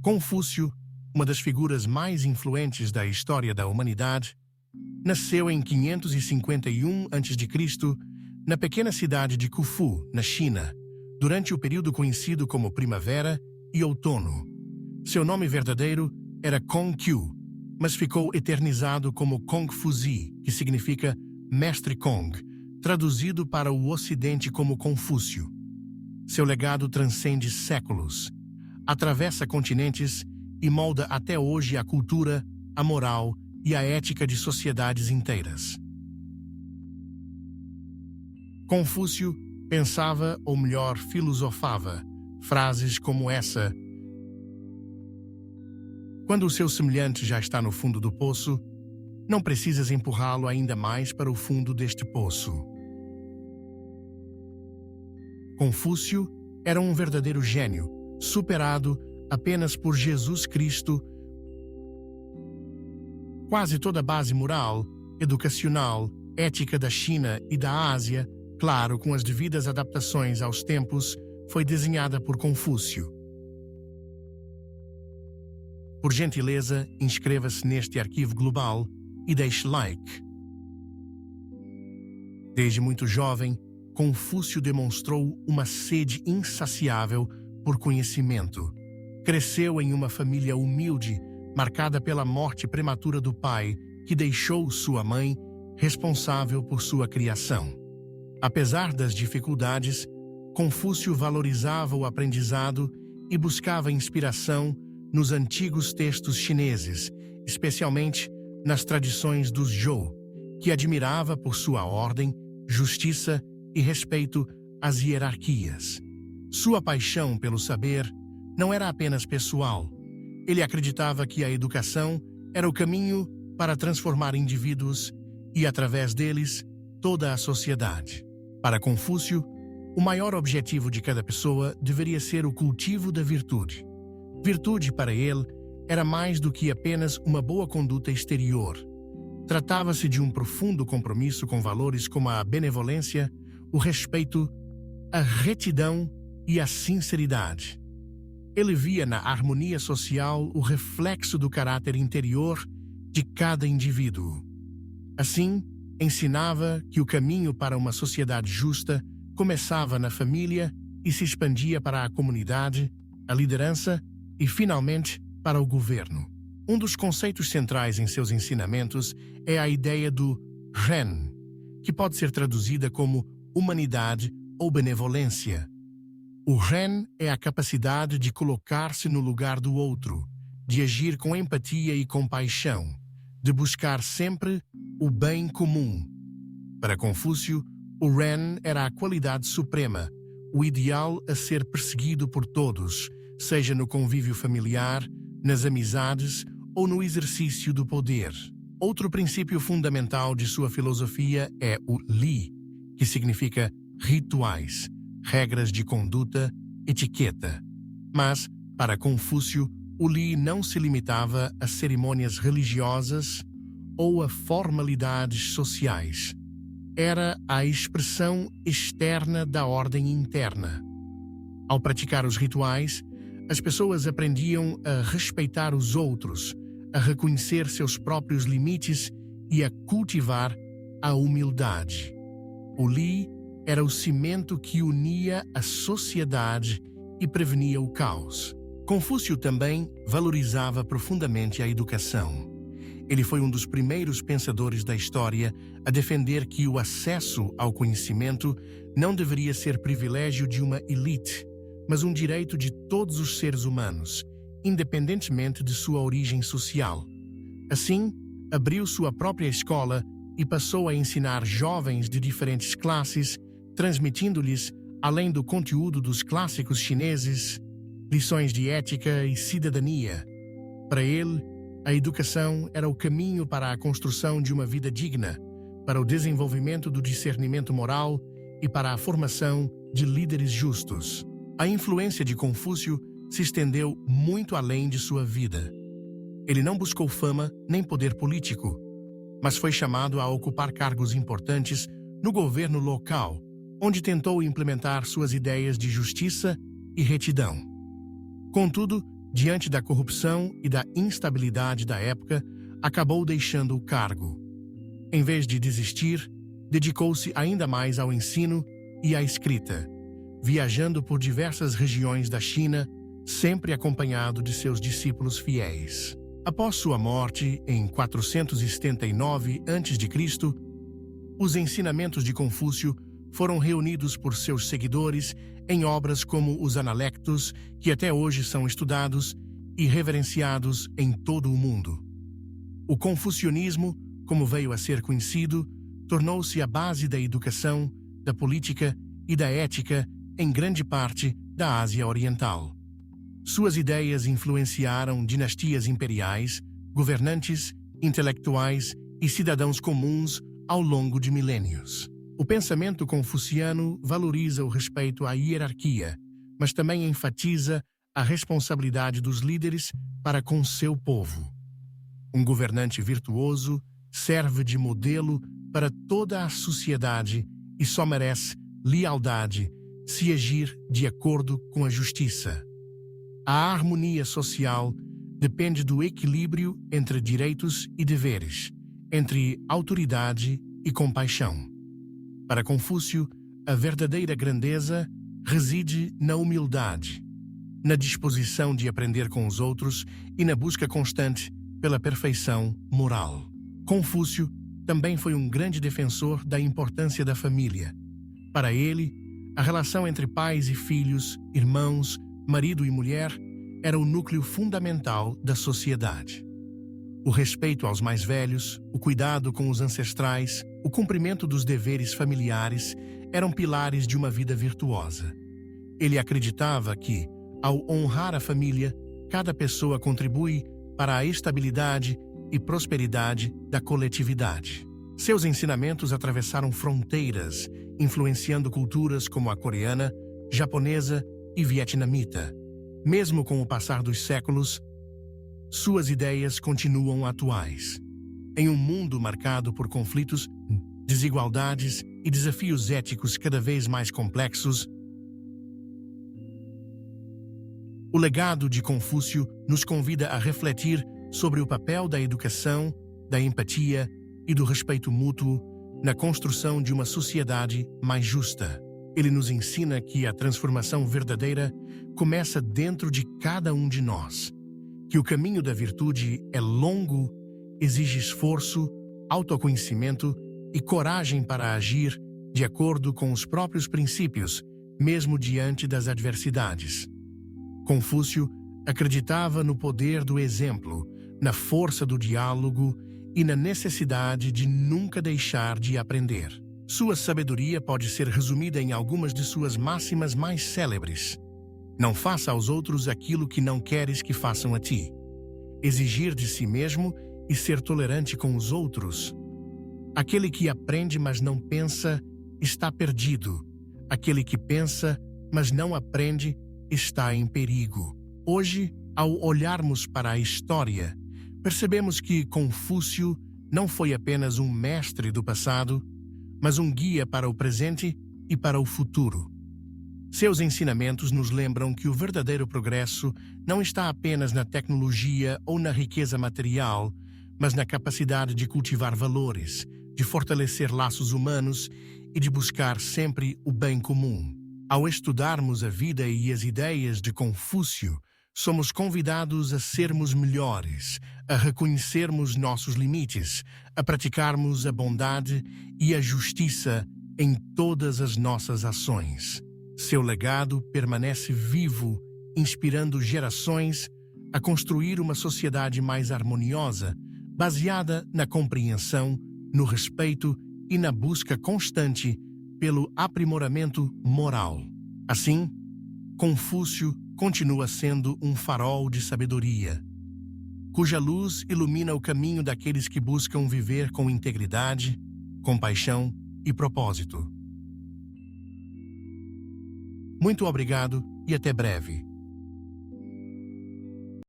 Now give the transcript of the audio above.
Confúcio, uma das figuras mais influentes da história da humanidade, nasceu em 551 a.C., na pequena cidade de Qufu, na China, durante o período conhecido como Primavera e Outono. Seu nome verdadeiro era Kong-Qiu, mas ficou eternizado como Kongfuzi, que significa Mestre Kong, traduzido para o Ocidente como Confúcio. Seu legado transcende séculos, atravessa continentes e molda até hoje a cultura, a moral e a ética de sociedades inteiras. Confúcio pensava, ou melhor, filosofava, frases como essa: quando o seu semelhante já está no fundo do poço, não precisas empurrá-lo ainda mais para o fundo deste poço. Confúcio era um verdadeiro gênio, superado apenas por Jesus Cristo. Quase toda a base moral, educacional, ética da China e da Ásia, claro, com as devidas adaptações aos tempos, foi desenhada por Confúcio. Por gentileza, inscreva-se neste arquivo global e deixe like. Desde muito jovem, Confúcio demonstrou uma sede insaciável por conhecimento. Cresceu em uma família humilde, marcada pela morte prematura do pai, que deixou sua mãe responsável por sua criação. Apesar das dificuldades, Confúcio valorizava o aprendizado e buscava inspiração nos antigos textos chineses, especialmente nas tradições dos Zhou, que admirava por sua ordem, justiça e respeito às hierarquias. Sua paixão pelo saber não era apenas pessoal. Ele acreditava que a educação era o caminho para transformar indivíduos e, através deles, toda a sociedade. Para Confúcio, o maior objetivo de cada pessoa deveria ser o cultivo da virtude. Virtude, para ele, era mais do que apenas uma boa conduta exterior. Tratava-se de um profundo compromisso com valores como a benevolência, o respeito, a retidão e a sinceridade. Ele via na harmonia social o reflexo do caráter interior de cada indivíduo. Assim, ensinava que o caminho para uma sociedade justa começava na família e se expandia para a comunidade, a liderança e, finalmente, para o governo. Um dos conceitos centrais em seus ensinamentos é a ideia do Ren, que pode ser traduzida como humanidade ou benevolência. O Ren é a capacidade de colocar-se no lugar do outro, de agir com empatia e compaixão, de buscar sempre o bem comum. Para Confúcio, o Ren era a qualidade suprema, o ideal a ser perseguido por todos, seja no convívio familiar, nas amizades ou no exercício do poder. Outro princípio fundamental de sua filosofia é o Li, que significa rituais, regras de conduta, etiqueta. Mas, para Confúcio, o Li não se limitava a cerimônias religiosas ou a formalidades sociais. Era a expressão externa da ordem interna. Ao praticar os rituais, as pessoas aprendiam a respeitar os outros, a reconhecer seus próprios limites e a cultivar a humildade. O Li era o cimento que unia a sociedade e prevenia o caos. Confúcio também valorizava profundamente a educação. Ele foi um dos primeiros pensadores da história a defender que o acesso ao conhecimento não deveria ser privilégio de uma elite, mas um direito de todos os seres humanos, independentemente de sua origem social. Assim, abriu sua própria escola e passou a ensinar jovens de diferentes classes, transmitindo-lhes, além do conteúdo dos clássicos chineses, lições de ética e cidadania. Para ele, a educação era o caminho para a construção de uma vida digna, para o desenvolvimento do discernimento moral e para a formação de líderes justos. A influência de Confúcio se estendeu muito além de sua vida. Ele não buscou fama nem poder político, mas foi chamado a ocupar cargos importantes no governo local, onde tentou implementar suas ideias de justiça e retidão. Contudo, diante da corrupção e da instabilidade da época, acabou deixando o cargo. Em vez de desistir, dedicou-se ainda mais ao ensino e à escrita, viajando por diversas regiões da China, sempre acompanhado de seus discípulos fiéis. Após sua morte, em 479 a.C., os ensinamentos de Confúcio foram reunidos por seus seguidores em obras como os Analectos, que até hoje são estudados e reverenciados em todo o mundo. O confucionismo, como veio a ser conhecido, tornou-se a base da educação, da política e da ética em grande parte da Ásia Oriental. Suas ideias influenciaram dinastias imperiais, governantes, intelectuais e cidadãos comuns ao longo de milênios. O pensamento confuciano valoriza o respeito à hierarquia, mas também enfatiza a responsabilidade dos líderes para com seu povo. Um governante virtuoso serve de modelo para toda a sociedade e só merece lealdade se agir de acordo com a justiça. A harmonia social depende do equilíbrio entre direitos e deveres, entre autoridade e compaixão. Para Confúcio, a verdadeira grandeza reside na humildade, na disposição de aprender com os outros e na busca constante pela perfeição moral. Confúcio também foi um grande defensor da importância da família. Para ele, a relação entre pais e filhos, irmãos, marido e mulher era o núcleo fundamental da sociedade. O respeito aos mais velhos, o cuidado com os ancestrais, o cumprimento dos deveres familiares eram pilares de uma vida virtuosa. Ele acreditava que, ao honrar a família, cada pessoa contribui para a estabilidade e prosperidade da coletividade. Seus ensinamentos atravessaram fronteiras, influenciando culturas como a coreana, japonesa e vietnamita. Mesmo com o passar dos séculos, suas ideias continuam atuais. Em um mundo marcado por conflitos, desigualdades e desafios éticos cada vez mais complexos, o legado de Confúcio nos convida a refletir sobre o papel da educação, da empatia e do respeito mútuo na construção de uma sociedade mais justa. Ele nos ensina que a transformação verdadeira começa dentro de cada um de nós, que o caminho da virtude é longo, exige esforço, autoconhecimento e coragem para agir de acordo com os próprios princípios, mesmo diante das adversidades. Confúcio acreditava no poder do exemplo, na força do diálogo e na necessidade de nunca deixar de aprender. Sua sabedoria pode ser resumida em algumas de suas máximas mais célebres. Não faça aos outros aquilo que não queres que façam a ti. Exigir de si mesmo e ser tolerante com os outros. Aquele que aprende, mas não pensa, está perdido. Aquele que pensa, mas não aprende, está em perigo. Hoje, ao olharmos para a história, percebemos que Confúcio não foi apenas um mestre do passado, mas um guia para o presente e para o futuro. Seus ensinamentos nos lembram que o verdadeiro progresso não está apenas na tecnologia ou na riqueza material, mas na capacidade de cultivar valores, de fortalecer laços humanos e de buscar sempre o bem comum. Ao estudarmos a vida e as ideias de Confúcio, somos convidados a sermos melhores, a reconhecermos nossos limites, a praticarmos a bondade e a justiça em todas as nossas ações. Seu legado permanece vivo, inspirando gerações a construir uma sociedade mais harmoniosa, baseada na compreensão, no respeito e na busca constante pelo aprimoramento moral. Assim, Confúcio continua sendo um farol de sabedoria, cuja luz ilumina o caminho daqueles que buscam viver com integridade, compaixão e propósito. Muito obrigado e até breve.